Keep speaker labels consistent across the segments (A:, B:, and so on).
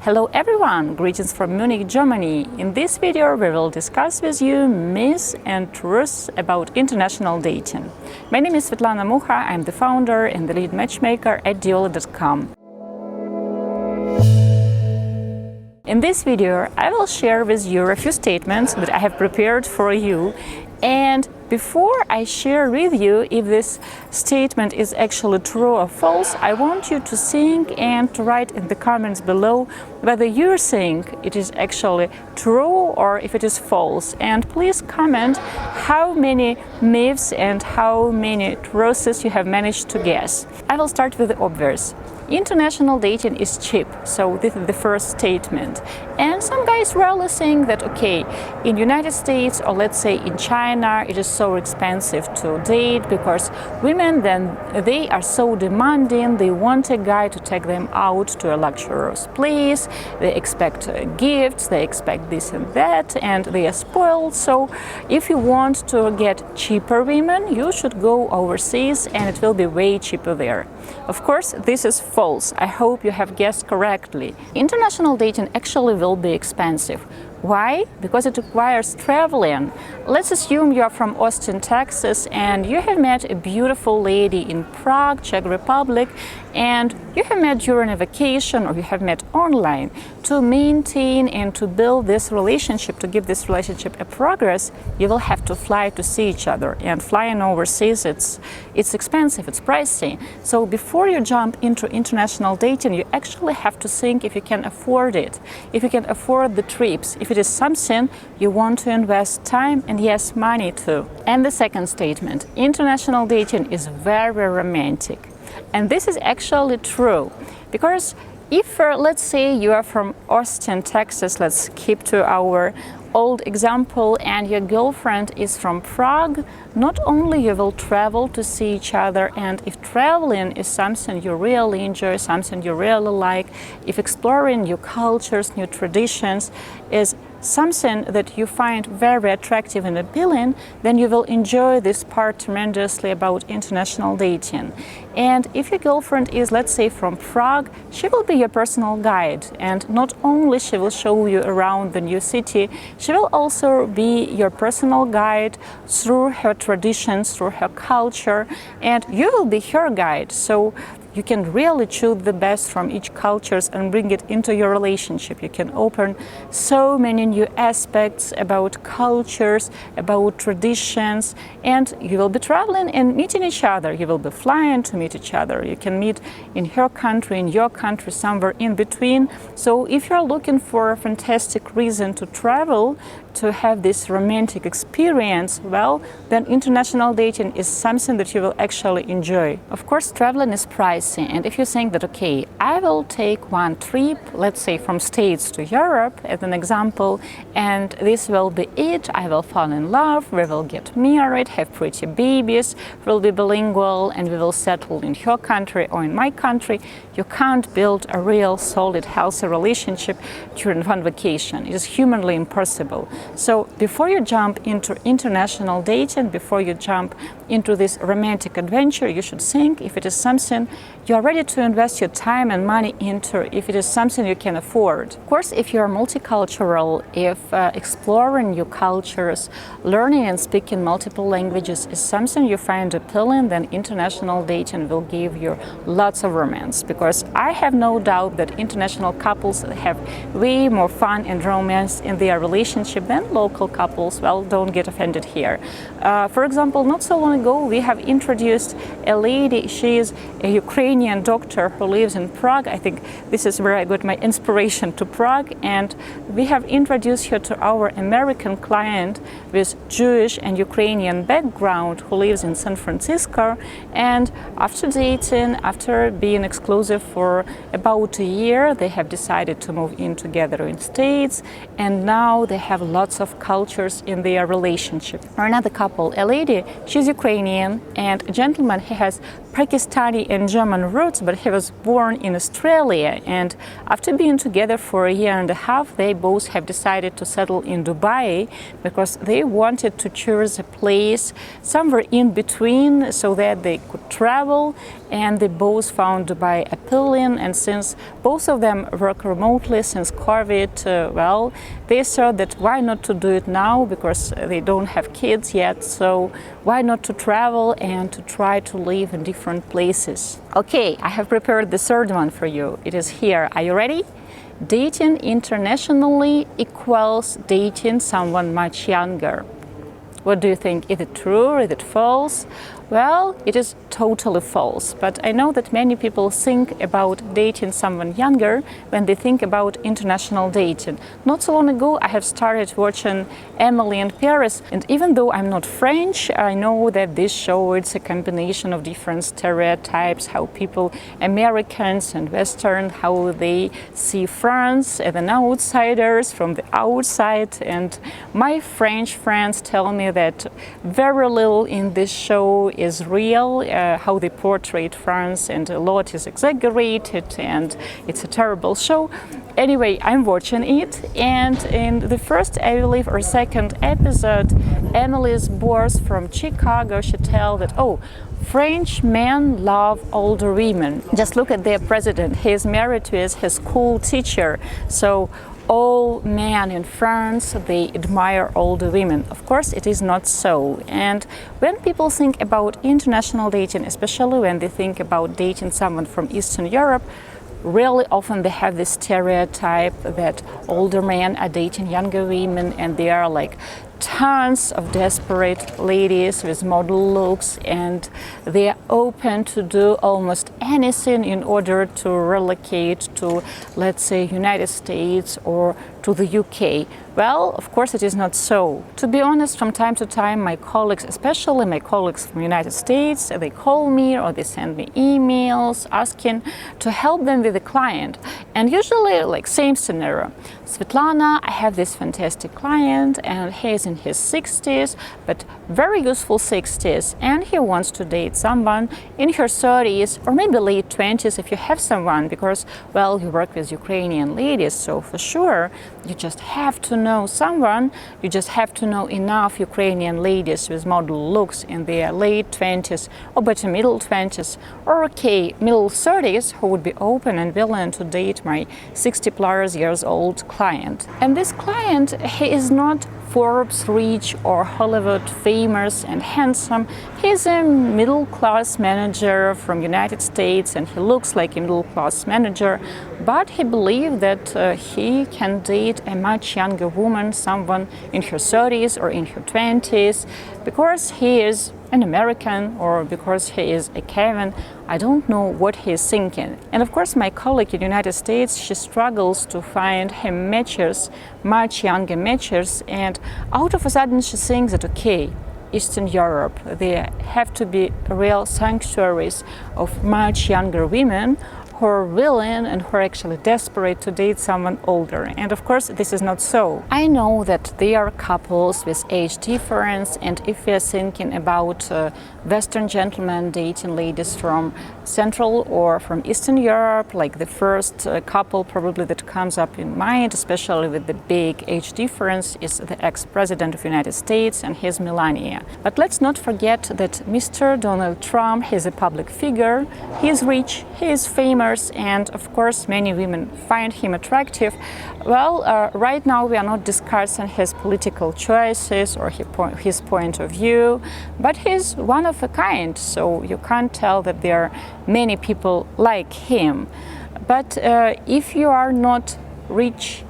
A: Hello everyone, greetings from Munich, Germany. In this video we will discuss with you myths and truths about international dating. My name is Svetlana Mucha, I'm the founder and the lead matchmaker at Diolli.com. In this video I will share with you a few statements that I have prepared for you, and before I share with you if this statement is actually true or false, I want you to think and to write in the comments below whether you think it is actually true or if it is false. And please comment how many myths and how many truths you have managed to guess. I will start with the obvious. International dating is cheap, so this is the first statement. And some guys rarely think that, okay, in United States or let's say in China, it is so expensive to date because women then they are so demanding, they want a guy to take them out to a luxurious place, they expect gifts, they expect this and that, and they are spoiled. So if you want to get cheaper women, you should go overseas and it will be way cheaper there. Of course, this is false. I hope you have guessed correctly. International dating actually will be expensive. Why? Because it requires traveling. Let's assume you are from Austin, Texas, and you have met a beautiful lady in Prague, Czech Republic, and you have met during a vacation or you have met online. To maintain and to build this relationship, to give this relationship a progress, you will have to fly to see each other. And flying overseas, it's expensive, it's pricey. So before you jump into international dating, you actually have to think if you can afford it, if you can afford the trips, if it is something you want to invest time and yes, money too. And the second statement, international dating is very romantic. And this is actually true, because if, let's say, you are from Austin, Texas, let's keep to our old example, and your girlfriend is from Prague, not only you will travel to see each other, and if traveling is something you really enjoy, something you really like, if exploring new cultures, new traditions is something that you find very attractive and appealing, then you will enjoy this part tremendously about international dating. And if your girlfriend is, let's say, from Prague, she will be your personal guide, and not only she will show you around the new city, she will also be your personal guide through her traditions, through her culture, and you will be her guide. So you can really choose the best from each culture and bring it into your relationship. You can open so many new aspects about cultures, about traditions, and you will be traveling and meeting each other. You will be flying to meet each other. You can meet in her country, in your country, somewhere in between. So if you're looking for a fantastic reason to travel, to have this romantic experience, well, then international dating is something that you will actually enjoy. Of course, traveling is pricey, and if you think that, okay, I will take one trip, let's say from States to Europe as an example, and this will be it, I will fall in love, we will get married, have pretty babies, we'll be bilingual, and we will settle in your country or in my country, you can't build a real, solid, healthy relationship during one vacation. It is humanly impossible. So before you jump into international dating, before you jump into this romantic adventure, you should think if it is something you are ready to invest your time and money into, if it is something you can afford. Of course, if you are multicultural, if exploring new cultures, learning and speaking multiple languages is something you find appealing, then international dating will give you lots of romance. Because I have no doubt that international couples have way more fun and romance in their relationship than local couples. Well, don't get offended here. For example, not so long ago we have introduced a lady. She is a Ukrainian doctor who lives in Prague. I think this is where I got my inspiration to Prague, and we have introduced her to our American client with Jewish and Ukrainian background who lives in San Francisco. And after dating, after being exclusive for about a year, they have decided to move in together in States, and now they have lots of cultures in their relationship. Or another couple, a lady, she's Ukrainian, and a gentleman, he has Pakistani and German German roots, but he was born in Australia. And after being together for a year and a half, they both have decided to settle in Dubai because they wanted to choose a place somewhere in between so that they could travel. And they both found Dubai appealing. And since both of them work remotely since COVID, well, they thought that why not to do it now, because they don't have kids yet. So why not to travel and to try to live in different places? Okay, I have prepared the third one for you. It is here. Are you ready? Dating internationally equals dating someone much younger. What do you think? Is it true or is it false? Well, it is totally false, but I know that many people think about dating someone younger when they think about international dating. Not so long ago, I have started watching Emily in Paris, and even though I'm not French, I know that this show is a combination of different stereotypes, how people, Americans and Western, how they see France as an outsiders from the outside, and my French friends tell me that very little in this show is real, how they portrayed France, and a lot is exaggerated, and it's a terrible show. Anyway, I'm watching it, and in the first, I believe, or second episode, Emily's boss from Chicago, she tells that, oh, French men love older women. Just look at their president. He is married to his school teacher. So all men in France, they admire older women. Of course, it is not so. And when people think about international dating, especially when they think about dating someone from Eastern Europe, really often they have this stereotype that older men are dating younger women, and they are like tons of desperate ladies with model looks, and they are open to do almost anything in order to relocate to, let's say, United States or to the UK. Well, of course, it is not so. To be honest, from time to time, my colleagues, especially my colleagues from the United States, they call me or they send me emails asking to help them with a client. And usually, like, same scenario. Svetlana, I have this fantastic client, and he is in his 60s, but very useful 60s, and he wants to date someone in her 30s or maybe late 20s if you have someone, because, well, you work with Ukrainian ladies, so for sure, you just have to know someone, you just have to know enough Ukrainian ladies with model looks in their late 20s or better middle 20s, or okay, middle 30s, who would be open and willing to date my 60+ years old client. And this client, he is not Forbes rich or Hollywood famous and handsome. He's a middle-class manager from United States, and he looks like a middle-class manager, but he believes that he can date a much younger woman, someone in her 30s or in her 20s, because he is an American or because he is a Kevin. I don't know what he is thinking. And of course, my colleague in the United States, she struggles to find him matches, much younger matches, and out of a sudden she thinks that, okay, Eastern Europe, there have to be real sanctuaries of much younger women who are willing and who are actually desperate to date someone older. And of course, this is not so. I know that there are couples with age difference, and if we are thinking about Western gentlemen dating ladies from Central or from Eastern Europe, like the first couple probably that comes up in mind, especially with the big age difference, is the ex-president of the United States and his Melania. But let's not forget that Mr. Donald Trump is a public figure, he is rich, he is famous, and of course many women find him attractive. Well, right now we are not discussing his political choices or his point of view, but he's one of a kind, so you can't tell that there are many people like him. But if you are not rich,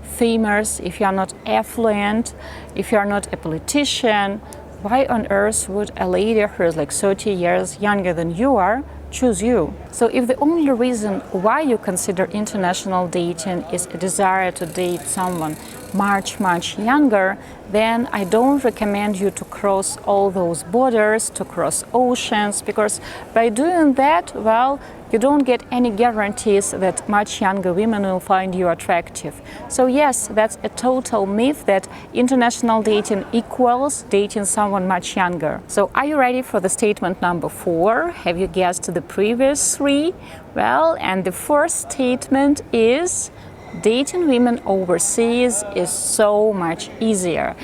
A: famous, if you are not affluent, if you are not a politician, why on earth would a lady who is like 30 years younger than you are choose you? So if the only reason why you consider international dating is a desire to date someone much younger, then I don't recommend you to cross all those borders, to cross oceans, because by doing that, well, you don't get any guarantees that much younger women will find you attractive. So yes, that's a total myth that international dating equals dating someone much younger. So are you ready for the statement number 4? Have you guessed the previous 3? Well, and the first statement is dating women overseas is so much easier.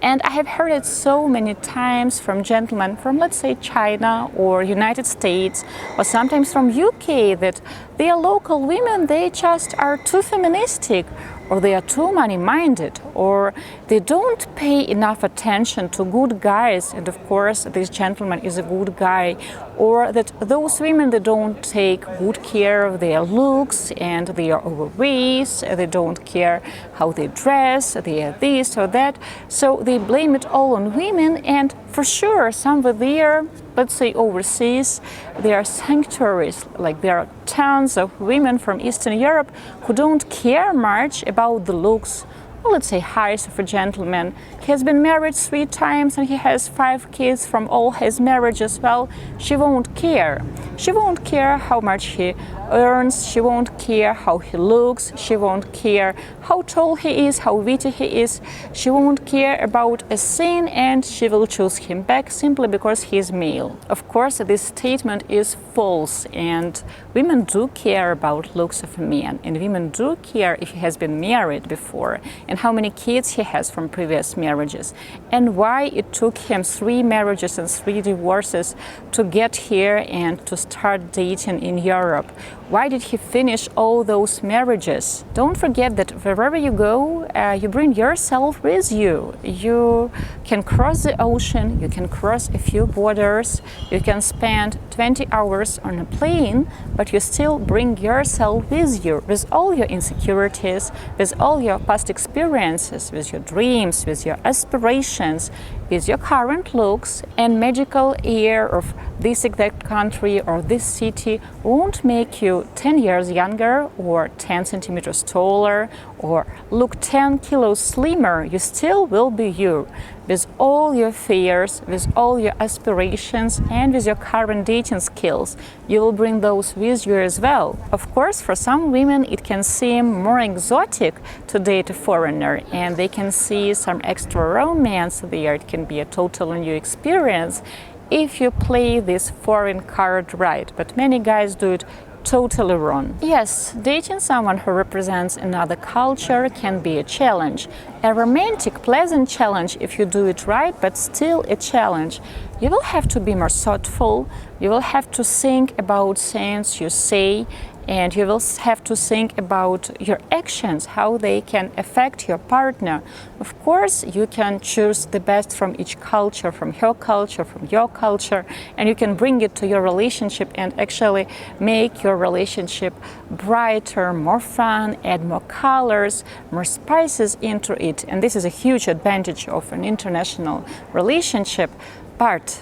A: And I have heard it so many times from gentlemen from, let's say, China or United States, or sometimes from UK, that their local women, they just are too feministic, or they are too money-minded, or they don't pay enough attention to good guys, and of course this gentleman is a good guy, or that those women, they don't take good care of their looks and they are overweight, they don't care how they dress, they are this or that, so they blame it all on women. And for sure, somewhere there, let's say overseas, there are sanctuaries, like there are tons of women from Eastern Europe who don't care much about the looks. Well, let's say highs of a gentleman. He has been married 3 times and he has 5 kids from all his marriages. Well, she won't care. She won't care how much he earns. She won't care how he looks. She won't care how tall he is, how witty he is. She won't care about a thing, and she will choose him back simply because he is male. Of course, this statement is false, and women do care about looks of a man, and women do care if he has been married before, and how many kids he has from previous marriages, and why it took him 3 marriages and 3 divorces to get here and to start dating in Europe. Why did he finish all those marriages? Don't forget that wherever you go, you bring yourself with you. You can cross the ocean, you can cross a few borders, you can spend 20 hours on a plane, but you still bring yourself with you, with all your insecurities, with all your past experiences, with your dreams, with your aspirations, with your current looks, and magical air of this exact country or this city won't make you 10 years younger or 10 centimeters taller or look 10 kilos slimmer. You still will be you, with all your fears, with all your aspirations, and with your current dating skills. You will bring those with you as well. Of course, for some women it can seem more exotic to date a foreigner, and they can see some extra romance there. It can be a totally new experience if you play this foreign card right, but many guys do it totally wrong. Yes, dating someone who represents another culture can be a challenge. A romantic, pleasant challenge if you do it right, but still a challenge. You will have to be more thoughtful, you will have to think about things you say, and you will have to think about your actions, how they can affect your partner. Of course, you can choose the best from each culture, from her culture, from your culture, and you can bring it to your relationship and actually make your relationship brighter, more fun, add more colors, more spices into it. And this is a huge advantage of an international relationship. But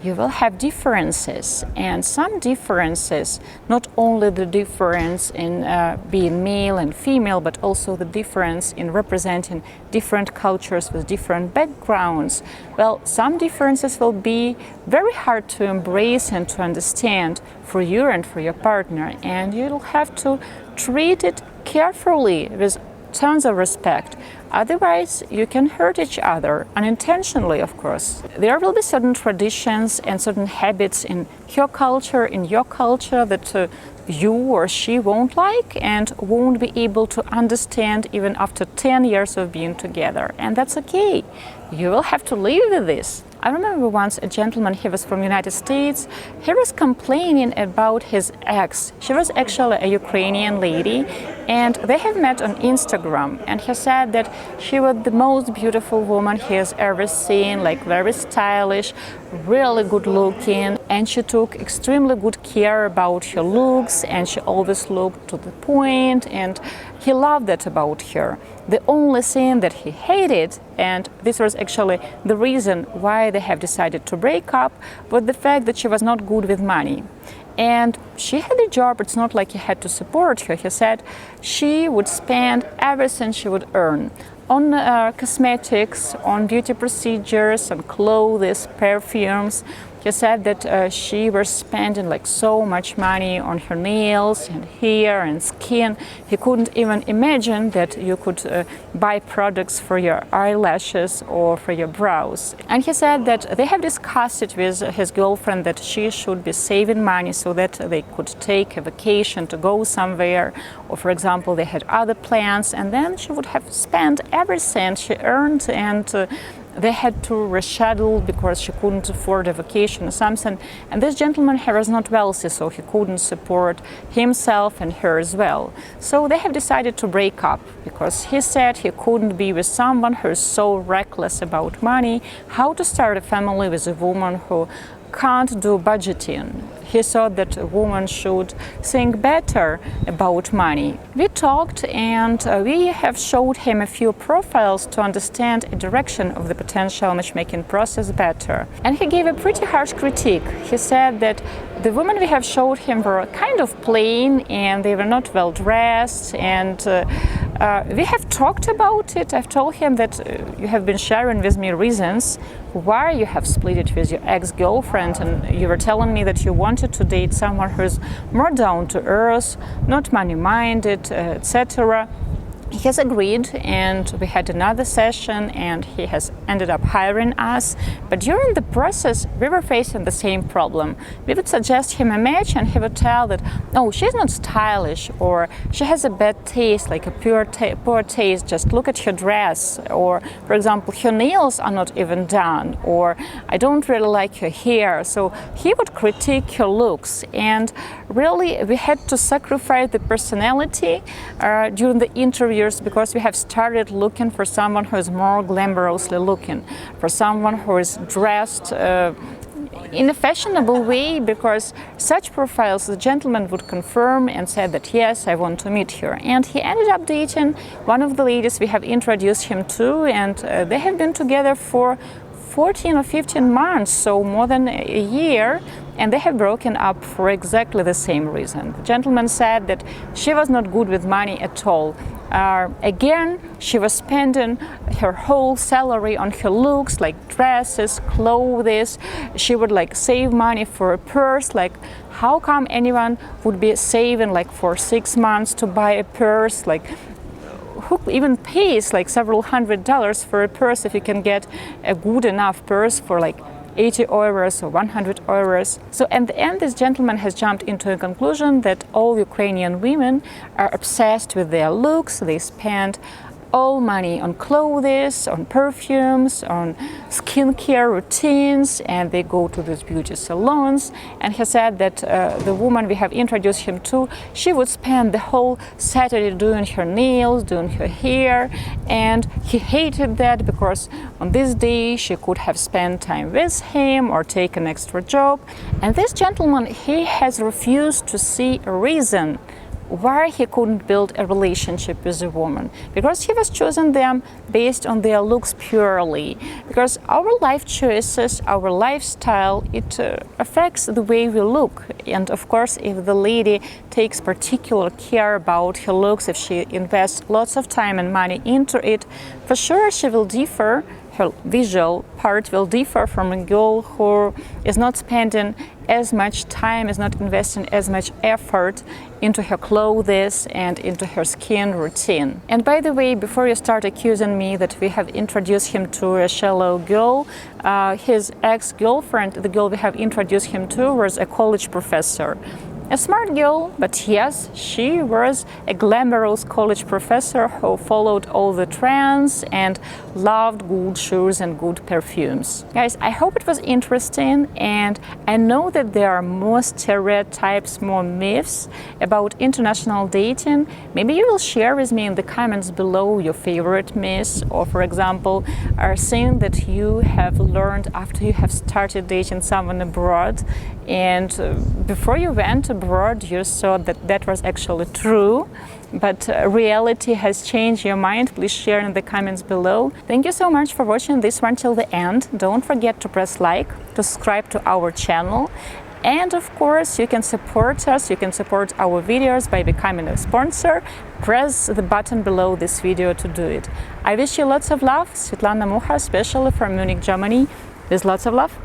A: you will have differences, and some differences, not only the difference in being male and female, but also the difference in representing different cultures with different backgrounds. Well, some differences will be very hard to embrace and to understand for you and for your partner, and you'll have to treat it carefully with tons of respect. Otherwise, you can hurt each other, unintentionally, of course. There will be certain traditions and certain habits in her culture, in your culture, that you or she won't like and won't be able to understand even after 10 years of being together. And that's okay. You will have to live with this. I remember once a gentleman, he was from the United States, he was complaining about his ex. She was actually a Ukrainian lady, and they have met on Instagram, and he said that she was the most beautiful woman he has ever seen, like very stylish, really good looking, and she took extremely good care about her looks, and she always looked to the point, and he loved that about her. The only thing that he hated, and this was actually the reason why they have decided to break up, was the fact that she was not good with money. And she had a job, it's not like he had to support her. He said she would spend everything she would earn on cosmetics, on beauty procedures, on clothes, perfumes. He said that she was spending like so much money on her nails and hair and skin. He couldn't even imagine that you could buy products for your eyelashes or for your brows. And he said that they have discussed it with his girlfriend that she should be saving money so that they could take a vacation to go somewhere, or for example they had other plans, and then she would have spent every cent she earned, and they had to reschedule because she couldn't afford a vacation or something. And this gentleman, he was not wealthy, so he couldn't support himself and her as well. So they have decided to break up because he said he couldn't be with someone who is so reckless about money. How to start a family with a woman who can't do budgeting. He thought that a woman should think better about money. We talked, and we have showed him a few profiles to understand a direction of the potential matchmaking process better. And he gave a pretty harsh critique. He said that the women we have showed him were kind of plain and they were not well dressed, and we have talked about it. I've told him that you have been sharing with me reasons why you have split it with your ex-girlfriend, and you were telling me that you wanted to date someone who's more down to earth, not money-minded, etc. He has agreed, and we had another session, and he has ended up hiring us. But during the process, we were facing the same problem. We would suggest him a match, and he would tell that, oh, she's not stylish, or she has a bad taste, like a poor taste, just look at her dress, or, for example, her nails are not even done, or I don't really like her hair. So he would critique her looks, and really we had to sacrifice the personality during the interview, because we have started looking for someone who is more glamorously looking, for someone who is dressed in a fashionable way, because such profiles the gentleman would confirm and said that yes, I want to meet her. And he ended up dating one of the ladies we have introduced him to, and they have been together for 14 or 15 months, so more than a year, and they have broken up for exactly the same reason. The gentleman said that she was not good with money at all. Again, she was spending her whole salary on her looks, like dresses, clothes. She would like save money for a purse. Like, how come anyone would be saving like for 6 months to buy a purse? Like, who even pays like several $100s for a purse if you can get a good enough purse for like 80 euros or 100 euros. So at the end, this gentleman has jumped into a conclusion that all Ukrainian women are obsessed with their looks. They spend all money on clothes, on perfumes, on skincare routines, and they go to these beauty salons. And he said that the woman we have introduced him to, she would spend the whole Saturday doing her nails, doing her hair, and he hated that because on this day she could have spent time with him or take an extra job. And this gentleman, he has refused to see a reason why he couldn't build a relationship with a woman, because he was choosing them based on their looks purely. Because our life choices, our lifestyle, it affects the way we look. And of course, if the lady takes particular care about her looks, if she invests lots of time and money into it, for sure she will differ. Her visual part will differ from a girl who is not spending as much time, is not investing as much effort into her clothes and into her skin routine. And by the way, before you start accusing me that we have introduced him to a shallow girl, his ex-girlfriend, the girl we have introduced him to, was a college professor. A smart girl, but yes, she was a glamorous college professor who followed all the trends and loved good shoes and good perfumes. Guys, I hope it was interesting, and I know that there are more stereotypes, more myths about international dating. Maybe you will share with me in the comments below your favorite myths, or for example, a thing that you have learned after you have started dating someone abroad, and before you went abroad you thought that that was actually true, but reality has changed your mind. Please share in the comments below. Thank you so much for watching this one till the end. Don't forget to press like, to subscribe to our channel, and of course you can support us, you can support our videos by becoming a sponsor. Press the button below this video to do it. I wish you lots of love. Svetlana Mucha, especially from Munich, Germany, with lots of love.